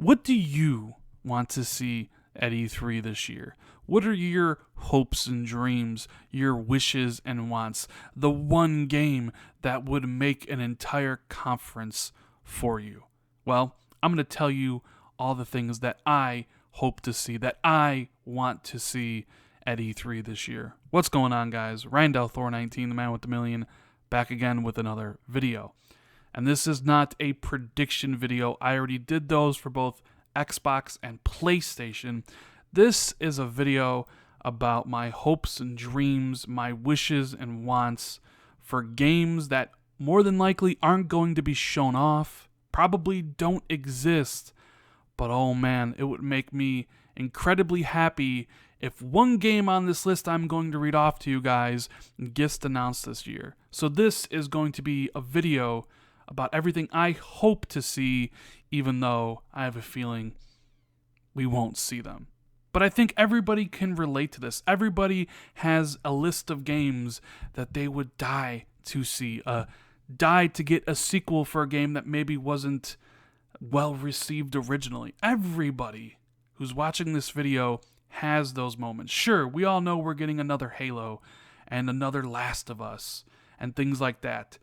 What do you want to see at E3 this year? What are your hopes and dreams, your wishes and wants? The one game that would make an entire conference for you? Well, I'm going to tell you all the things that I hope to see, that I want to see at E3 this year. What's going on, guys? Randall Thor 19, the man with the million, back again with another video. And this is not a prediction video. I already did those for both Xbox and PlayStation. This is a video about my hopes and dreams, my wishes and wants for games that more than likely aren't going to be shown off, probably don't exist, but oh man, it would make me incredibly happy if one game on this list I'm going to read off to you guys gets announced this year. So this is going to be a video about everything I hope to see, even though I have a feeling we won't see them. But I think everybody can relate to this. Everybody has a list of games that they would die to see, die to get a sequel for a game that maybe wasn't well received originally. Everybody who's watching this video has those moments. Sure, we all know we're getting another Halo and another Last of Us and things like that.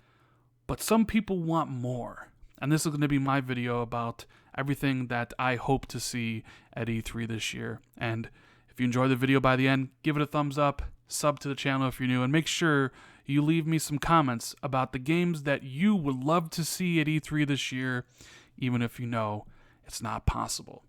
But some people want more. And this is going to be my video about everything that I hope to see at E3 this year. And if you enjoy the video by the end, give it a thumbs up, sub to the channel if you're new, and make sure you leave me some comments about the games that you would love to see at E3 this year, even if you know it's not possible.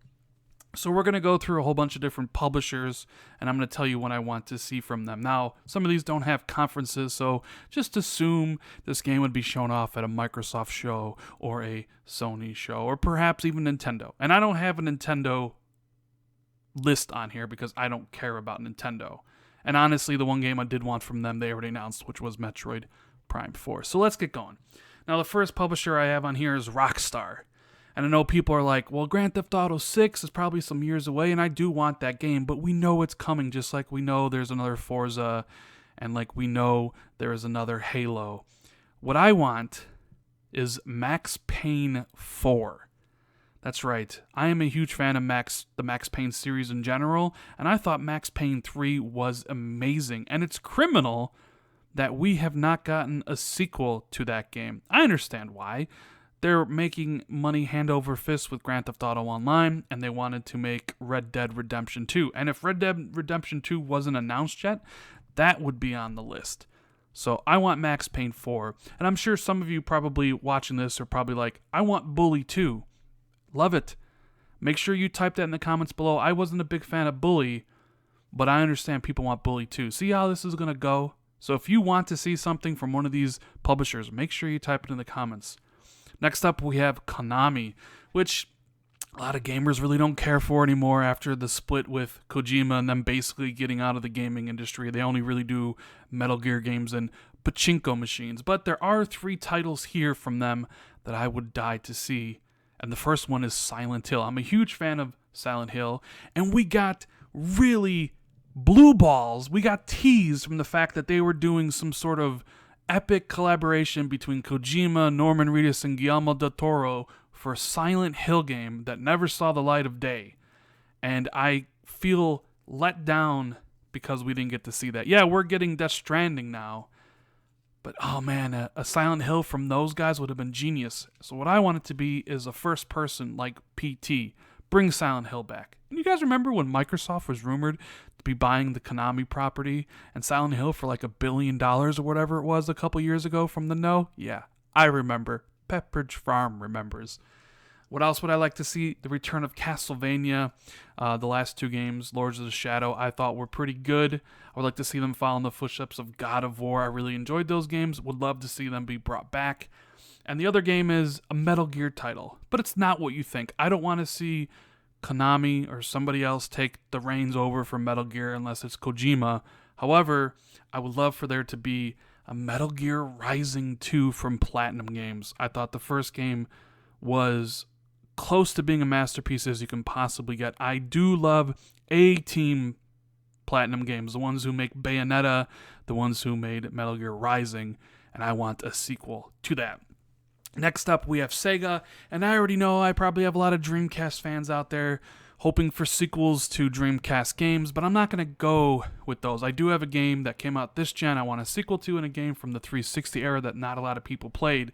So we're going to go through a whole bunch of different publishers, and I'm going to tell you what I want to see from them. Now, some of these don't have conferences, so just assume this game would be shown off at a Microsoft show or a Sony show, or perhaps even Nintendo. And I don't have a Nintendo list on here because I don't care about Nintendo. And honestly, the one game I did want from them, they already announced, which was Metroid Prime 4. So let's get going. Now, the first publisher I have on here is Rockstar. And I know people are like, well, Grand Theft Auto 6 is probably some years away, and I do want that game, but we know it's coming, just like we know there's another Forza, and like we know there is another Halo. What I want is Max Payne 4. That's right. I am a huge fan of the Max Payne series in general, and I thought Max Payne 3 was amazing, and it's criminal that we have not gotten a sequel to that game. I understand why. They're making money hand over fist with Grand Theft Auto Online, and they wanted to make Red Dead Redemption 2. And if Red Dead Redemption 2 wasn't announced yet, that would be on the list. So I want Max Payne 4. And I'm sure some of you probably watching this are probably like, I want Bully 2. Love it. Make sure you type that in the comments below. I wasn't a big fan of Bully, but I understand people want Bully 2. See how this is going to go? So if you want to see something from one of these publishers, make sure you type it in the comments. Next up, we have Konami, which a lot of gamers really don't care for anymore after the split with Kojima and them basically getting out of the gaming industry. They only really do Metal Gear games and pachinko machines. But there are 3 titles here from them that I would die to see. And the first one is Silent Hill. I'm a huge fan of Silent Hill. And we got really blue balls. We got teased from the fact that they were doing some sort of epic collaboration between Kojima, Norman Reedus, and Guillermo del Toro for a Silent Hill game that never saw the light of day. And I feel let down because we didn't get to see that. Yeah, we're getting Death Stranding now. But oh man, a Silent Hill from those guys would have been genius. So what I want it to be is a first person like PT. Bring Silent Hill back. And you guys remember when Microsoft was rumored to be buying the Konami property and Silent Hill for like $1 billion or whatever it was a couple years ago from the know? Yeah, I remember. Pepperidge Farm remembers. What else would I like to see? The return of Castlevania. The last 2 games, Lords of the Shadow, I thought were pretty good. I would like to see them follow in the footsteps of God of War. I really enjoyed those games. Would love to see them be brought back. And the other game is a Metal Gear title. But it's not what you think. I don't want to see Konami or somebody else take the reins over from Metal Gear unless it's Kojima. However, I would love for there to be a Metal Gear Rising 2 from Platinum Games. I thought the first game was close to being a masterpiece as you can possibly get. I do love A-Team Platinum Games, the ones who make Bayonetta, the ones who made Metal Gear Rising, and I want a sequel to that. Next up, we have Sega, and I already know I probably have a lot of Dreamcast fans out there hoping for sequels to Dreamcast games, but I'm not going to go with those. I do have a game that came out this gen I want a sequel to, and a game from the 360 era that not a lot of people played.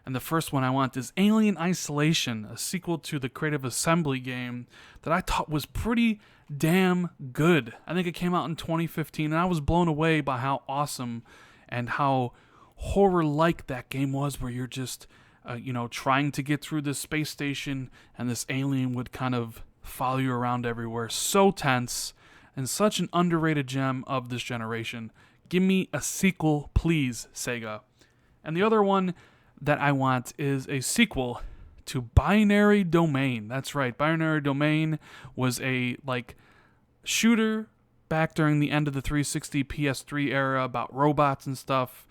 And the first one I want is Alien Isolation, a sequel to the Creative Assembly game that I thought was pretty damn good. I think it came out in 2015, and I was blown away by how awesome and how horror-like that game was, where you're just, trying to get through this space station, and this alien would kind of follow you around everywhere. So tense, and such an underrated gem of this generation. Give me a sequel, please, Sega. And the other one that I want is a sequel to Binary Domain. That's right, Binary Domain was a shooter back during the end of the 360 PS3 era about robots and stuff.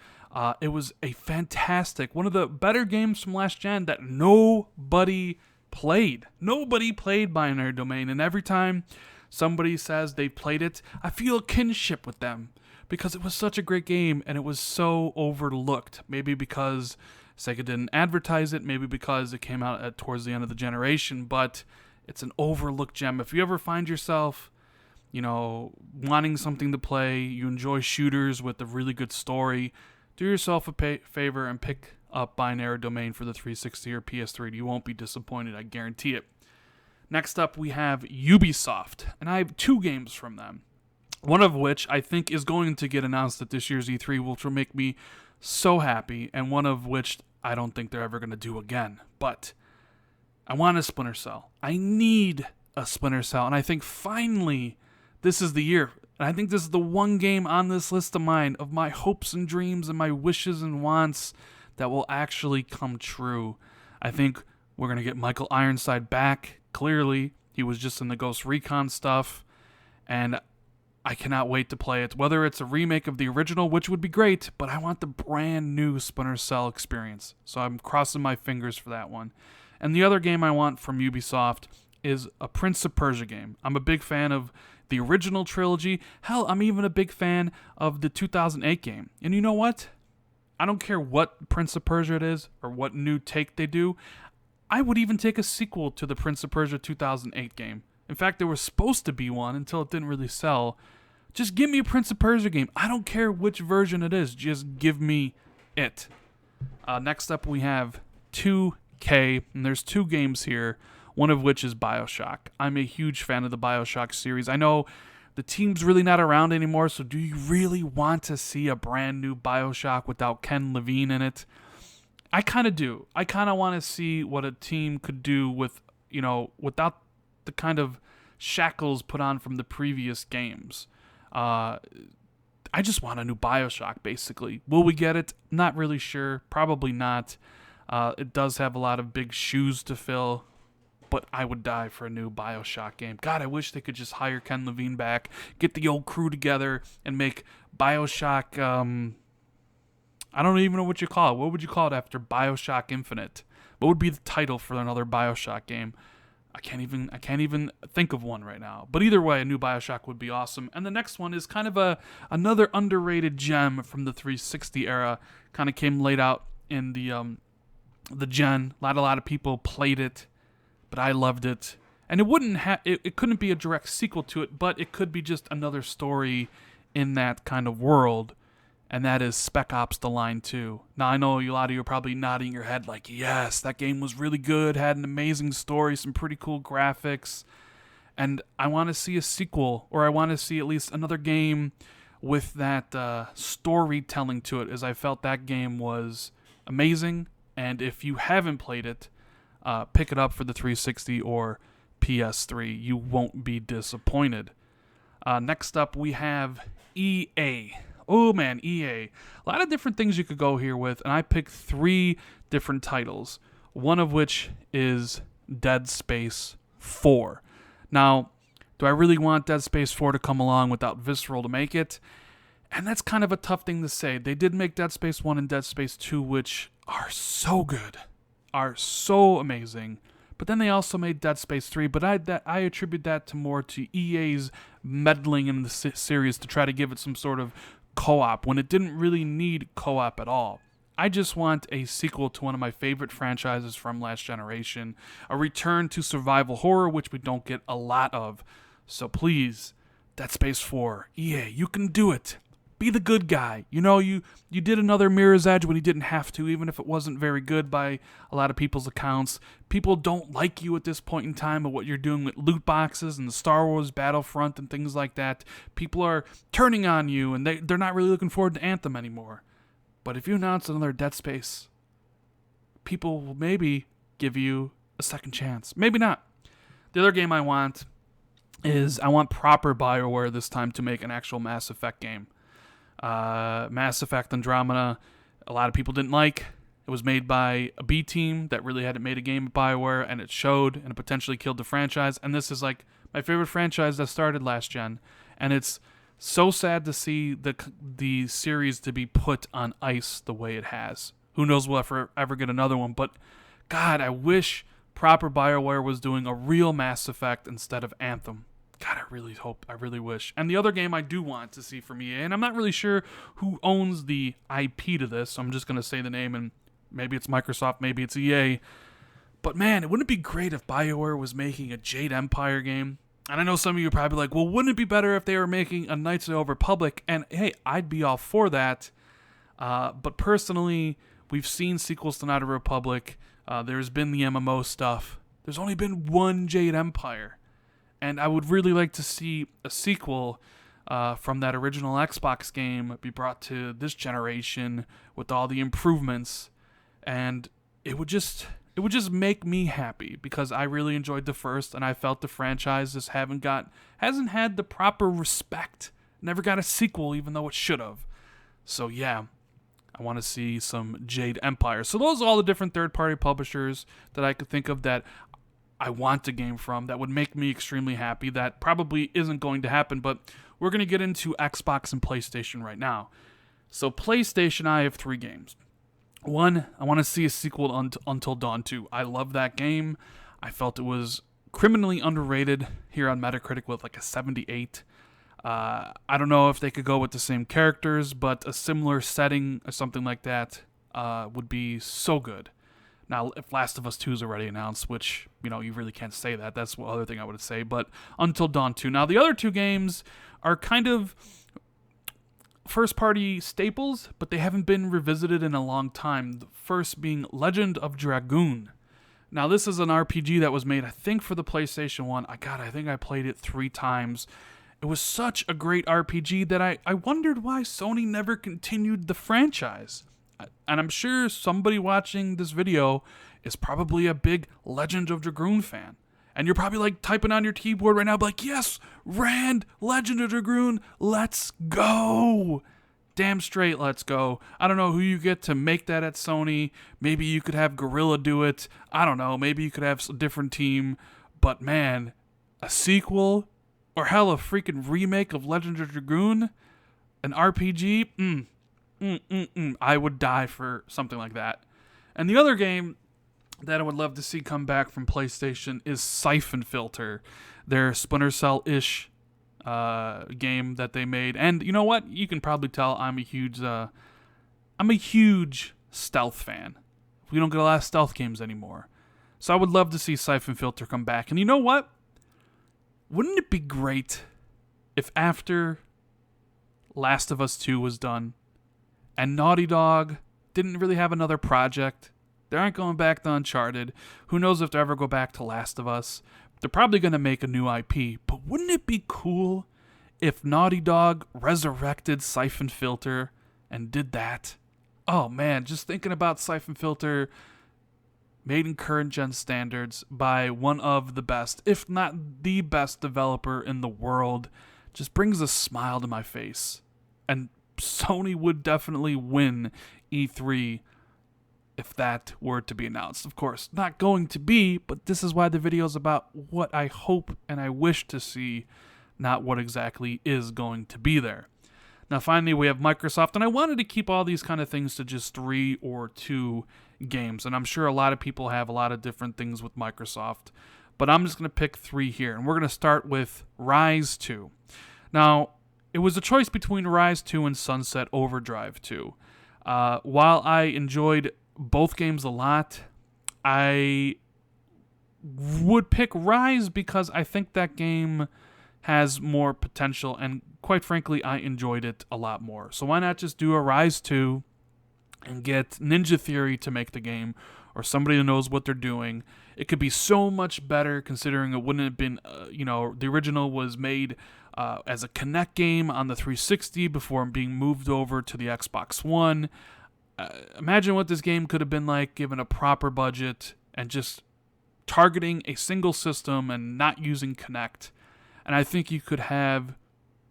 It was a fantastic, one of the better games from last gen that nobody played. Nobody played Binary Domain, and every time somebody says they played it, I feel a kinship with them because it was such a great game and it was so overlooked. Maybe because Sega didn't advertise it, maybe because it came out towards the end of the generation, but it's an overlooked gem. If you ever find yourself, wanting something to play, you enjoy shooters with a really good story, do yourself a favor and pick up Binary Domain for the 360 or PS3. You won't be disappointed, I guarantee it. Next up, we have Ubisoft, and I have 2 games from them. One of which I think is going to get announced at this year's E3, which will make me so happy, and one of which I don't think they're ever going to do again. But I want a Splinter Cell. I need a Splinter Cell, and I think finally this is the year. And I think this is the one game on this list of mine, of my hopes and dreams and my wishes and wants, that will actually come true. I think we're going to get Michael Ironside back. Clearly, he was just in the Ghost Recon stuff, and I cannot wait to play it. Whether it's a remake of the original, which would be great, but I want the brand new Splinter Cell experience. So I'm crossing my fingers for that one. And the other game I want from Ubisoft is a Prince of Persia game. I'm a big fan of the original trilogy. Hell, I'm even a big fan of the 2008 game. And you know what? I don't care what Prince of Persia it is or what new take they do. I would even take a sequel to the Prince of Persia 2008 game. In fact, there was supposed to be one until it didn't really sell. Just give me a Prince of Persia game. I don't care which version it is. Just give me it. Next up, we have 2K, and there's 2 games here, one of which is BioShock. I'm a huge fan of the BioShock series. I know the team's really not around anymore, so do you really want to see a brand new BioShock without Ken Levine in it? I kind of do. I kind of want to see what a team could do with, without the kind of shackles put on from the previous games. I just want a new BioShock, basically. Will we get it? Not really sure. Probably not. It does have a lot of big shoes to fill, but I would die for a new BioShock game. God, I wish they could just hire Ken Levine back, get the old crew together, and make BioShock, I don't even know what you call it. What would you call it after BioShock Infinite? What would be the title for another BioShock game? I can't even think of one right now. But either way, a new BioShock would be awesome. And the next one is kind of another underrated gem from the 360 era. Kind of came late out in the gen. A lot of people played it, but I loved it. And it couldn't be a direct sequel to it, but it could be just another story in that kind of world. And that is Spec Ops: The Line 2. Now, I know a lot of you are probably nodding your head like, yes, that game was really good, had an amazing story, some pretty cool graphics. And I want to see a sequel, or I want to see at least another game with that storytelling to it, as I felt that game was amazing. And if you haven't played it, pick it up for the 360 or PS3. You won't be disappointed. Next up, we have EA. Oh man, EA. A lot of different things you could go here with, and I picked 3 different titles, one of which is Dead Space 4. Now, do I really want Dead Space 4 to come along without Visceral to make it? And that's kind of a tough thing to say. They did make Dead Space 1 and Dead Space 2, which are so good, are so amazing. But then they also made Dead Space 3, but I attribute that more to EA's meddling in the series to try to give it some sort of co-op when it didn't really need co-op at all. I just want a sequel to one of my favorite franchises from last generation, a return to survival horror, which we don't get a lot of. So please, Dead Space 4, EA, you can do it. Be the good guy. You know, you did another Mirror's Edge when you didn't have to, even if it wasn't very good by a lot of people's accounts. People don't like you at this point in time of what you're doing with loot boxes and the Star Wars Battlefront and things like that. People are turning on you, and they're not really looking forward to Anthem anymore. But if you announce another Dead Space, people will maybe give you a second chance. Maybe not. The other game I want is I want proper BioWare this time to make an actual Mass Effect game. Mass Effect Andromeda, a lot of people didn't like. It was made by a B team that really hadn't made a game at BioWare, and it showed, and it potentially killed the franchise. And this is like my favorite franchise that started last gen, and it's so sad to see the series to be put on ice the way it has. Who knows we'll ever get another one, but God, I wish proper BioWare was doing a real Mass Effect instead of Anthem. God, I really wish. And the other game I do want to see from EA, and I'm not really sure who owns the IP to this, so I'm just going to say the name, and maybe it's Microsoft, maybe it's EA. But man, wouldn't it be great if BioWare was making a Jade Empire game? And I know some of you are probably like, well, wouldn't it be better if they were making a Knights of the Old Republic? And hey, I'd be all for that. But personally, we've seen sequels to Knights of the Republic. There's been the MMO stuff. There's only been one Jade Empire. And I would really like to see a sequel from that original Xbox game be brought to this generation with all the improvements. And it would just make me happy because I really enjoyed the first, and I felt the franchise just hasn't had the proper respect. Never got a sequel, even though it should have. So yeah, I want to see some Jade Empire. So those are all the different third-party publishers that I could think of that I want a game from that would make me extremely happy. That probably isn't going to happen, but we're going to get into Xbox and PlayStation right now. So PlayStation, I have 3 games. 1, I want to see a sequel to Until Dawn 2. I love that game. I felt it was criminally underrated here on Metacritic with like a 78. I don't know if they could go with the same characters, but a similar setting or something like that would be so good. Now, if Last of Us 2 is already announced, which, you know, you really can't say that. That's the other thing I would say. But Until Dawn 2. Now, the other 2 games are kind of first-party staples, but they haven't been revisited in a long time. The first being Legend of Dragoon. Now, this is an RPG that was made, I think, for the PlayStation 1. I think I played it 3 times. It was such a great RPG that I wondered why Sony never continued the franchise. And I'm sure somebody watching this video is probably a big Legend of Dragoon fan. And you're probably like typing on your keyboard right now, like, yes, Rand, Legend of Dragoon, let's go. Damn straight, let's go. I don't know who you get to make that at Sony. Maybe you could have Guerrilla do it. I don't know. Maybe you could have a different team. But man, a sequel or hell, a freaking remake of Legend of Dragoon, an RPG, I would die for something like that. And the other game that I would love to see come back from PlayStation is Siphon Filter, their Splinter Cell-ish game that they made. And you know what? You can probably tell I'm a huge stealth fan. We don't get a lot of stealth games anymore. So I would love to see Siphon Filter come back. And you know what? Wouldn't it be great if after Last of Us 2 was done and Naughty Dog didn't really have another project? They aren't going back to Uncharted. Who knows if they'll ever go back to Last of Us? They're probably going to make a new IP. But wouldn't it be cool if Naughty Dog resurrected Siphon Filter and did that? Oh man, just thinking about Siphon Filter made in current gen standards by one of the best, if not the best developer in the world, just brings a smile to my face. And Sony would definitely win E3 if that were to be announced. Of course, not going to be, but this is why the video is about what I hope and I wish to see, not what exactly is going to be there. Now, finally, we have Microsoft, and I wanted to keep all these kind of things to just 3 or 2 games, and I'm sure a lot of people have a lot of different things with Microsoft, but I'm just going to pick 3 here, and we're going to start with Rise 2. Now, it was a choice between Rise 2 and Sunset Overdrive 2. While I enjoyed both games a lot, I would pick Rise because I think that game has more potential, and quite frankly, I enjoyed it a lot more. So why not just do a Rise 2 and get Ninja Theory to make the game, or somebody who knows what they're doing? It could be so much better, considering it wouldn't have been, the original was made as a Kinect game on the 360 before being moved over to the Xbox One. Imagine what this game could have been like given a proper budget and just targeting a single system and not using Kinect. And I think you could have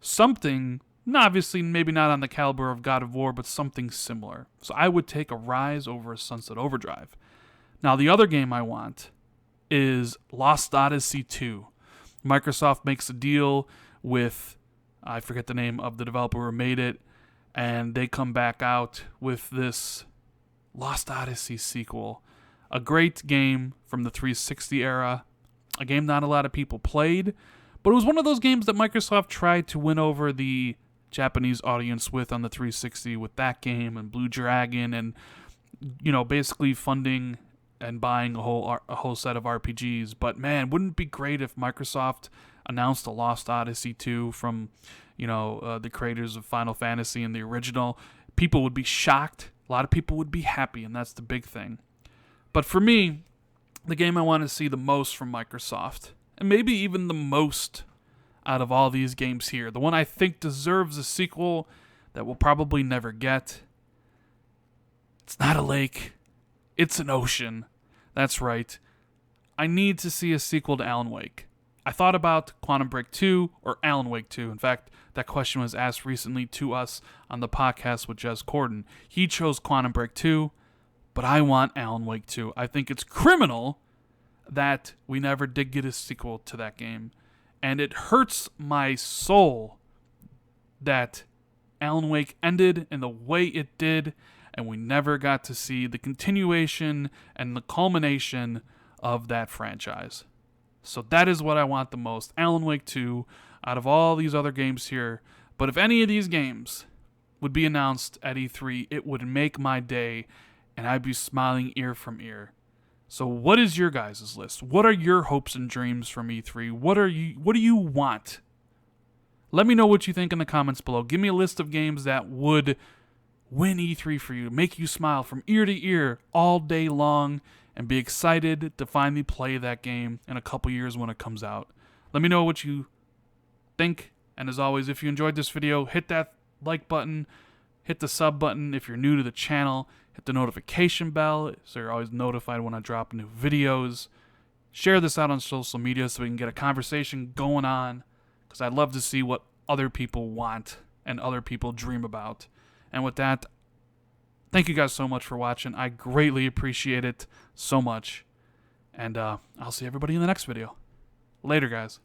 something, obviously maybe not on the caliber of God of War, but something similar. So I would take a Rise over a Sunset Overdrive. Now, the other game I want is Lost Odyssey 2. Microsoft makes a deal with, I forget the name of the developer who made it, and they come back out with this Lost Odyssey sequel. A great game from the 360 era, a game not a lot of people played, but it was one of those games that Microsoft tried to win over the Japanese audience with on the 360 with that game and Blue Dragon, and basically funding and buying a whole set of RPGs. But man, wouldn't it be great if Microsoft announced a Lost Odyssey 2 from the creators of Final Fantasy and the original? People would be shocked. A lot of people would be happy, and that's the big thing. But for me, the game I want to see the most from Microsoft, and maybe even the most out of all these games here, the one I think deserves a sequel that we'll probably never get, it's not a lake, it's an ocean. That's right. I need to see a sequel to Alan Wake. I thought about Quantum Break 2 or Alan Wake 2. In fact, that question was asked recently to us on the podcast with Jez Corden. He chose Quantum Break 2, but I want Alan Wake 2. I think it's criminal that we never did get a sequel to that game. And it hurts my soul that Alan Wake ended in the way it did, and we never got to see the continuation and the culmination of that franchise. So that is what I want the most, Alan Wake 2, out of all these other games here. But if any of these games would be announced at E3, it would make my day, and I'd be smiling ear from ear. So what is your guys' list? What are your hopes and dreams from E3? What do you want? Let me know what you think in the comments below. Give me a list of games that would win E3 for you, make you smile from ear to ear all day long, and be excited to finally play that game in a couple years when it comes out. Let me know what you think, and as always, if you enjoyed this video, hit that like button, hit the sub button if you're new to the channel, hit the notification bell so you're always notified when I drop new videos. Share this out on social media so we can get a conversation going on, because I'd love to see what other people want and other people dream about. And with that, thank you guys so much for watching. I greatly appreciate it so much. And I'll see everybody in the next video. Later, guys.